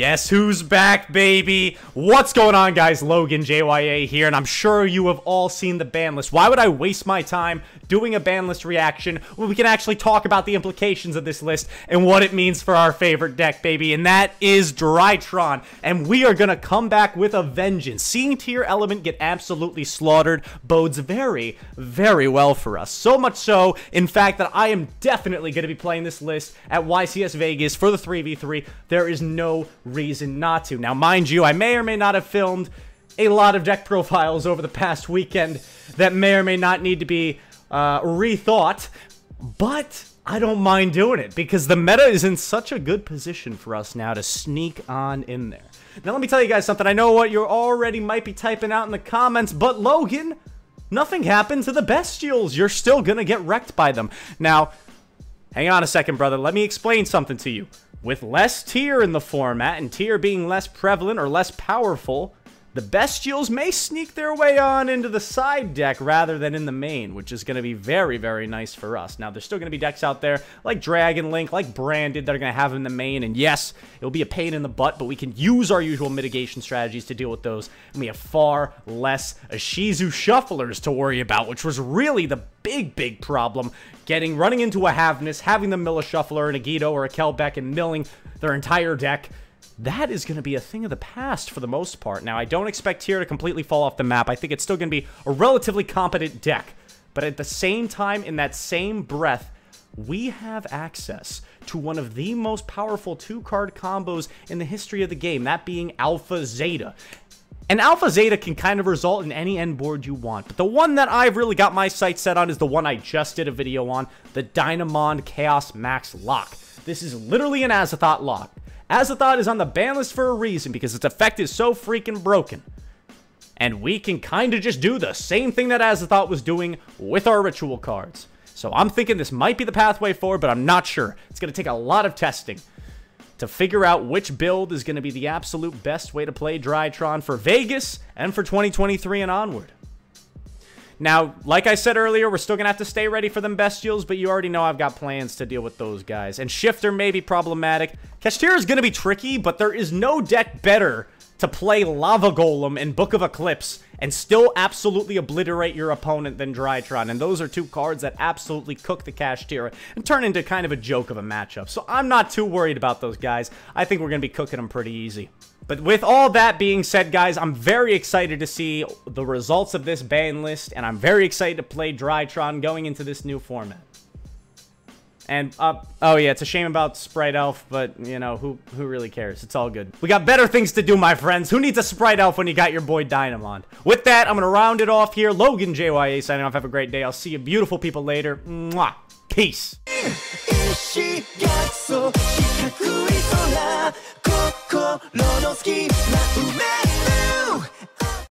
Guess who's back, baby? What's going on, guys? Logan, JYA here, and I'm sure you have all seen the ban list. Why would I waste my time doing a ban list reaction when we can actually talk about the implications of this list and what it means for our favorite deck, baby? And that is DRYTRON, and we are gonna come back with a vengeance. Seeing Tier Element get absolutely slaughtered bodes very, very well for us. So much so, in fact, that I am definitely gonna be playing this list at YCS Vegas for the 3v3. There is no reason not to. Now, mind you, I may or may not have filmed a lot of deck profiles over the past weekend that may or may not need to be rethought, but I don't mind doing it because the meta is in such a good position for us now to sneak on in there. Now, let me tell you guys something. I know what you already might be typing out in the comments, but Logan, nothing happened to the Bestials. You're still gonna get wrecked by them. Now, hang on a second, brother. Let me explain something to you. With less tier in the format, and tier being less prevalent or less powerful, the Bestials may sneak their way on into the side deck rather than in the main, which is going to be very, very nice for us. Now, there's still going to be decks out there like Dragon Link, like Branded, that are going to have them in the main, and yes, it'll be a pain in the butt, but we can use our usual mitigation strategies to deal with those, and we have far less Ishizu Shufflers to worry about, which was really the big problem, running into a Havness, having them mill a Shuffler, and a YuGiOh or a Kelbeck, and milling their entire deck. That is going to be a thing of the past for the most part. Now, I don't expect Tier to completely fall off the map. I think it's still going to be a relatively competent deck. But at the same time, in that same breath, we have access to one of the most powerful two-card combos in the history of the game, that being Alpha Zeta. And Alpha Zeta can kind of result in any end board you want, but the one that I've really got my sights set on is the one I just did a video on, the Dynamond Chaos Max Lock. This is literally an Azathoth lock. Azathoth is on the ban list for a reason, because its effect is so freaking broken. And we can kind of just do the same thing that Azathoth was doing with our ritual cards. So I'm thinking this might be the pathway forward, but I'm not sure. It's going to take a lot of testing to figure out which build is going to be the absolute best way to play DRYTRON for Vegas and for 2023 and onward. Now, like I said earlier, we're still going to have to stay ready for them Bestials, but you already know I've got plans to deal with those guys. And Shifter may be problematic. Kashtira is going to be tricky, but there is no deck better to play Lava Golem and Book of Eclipse and still absolutely obliterate your opponent than DRYTRON. And those are two cards that absolutely cook the Kashtira and turn into kind of a joke of a matchup. So I'm not too worried about those guys. I think we're going to be cooking them pretty easy. But with all that being said, guys, I'm very excited to see the results of this ban list, and I'm very excited to play DRYTRON going into this new format. And, oh yeah, it's a shame about Sprite Elf, but, you know, who really cares? It's all good. We got better things to do, my friends. Who needs a Sprite Elf when you got your boy Dynamond? With that, I'm gonna round it off here. Logan, JYA, signing off. Have a great day. I'll see you beautiful people later. Mwah. Peace.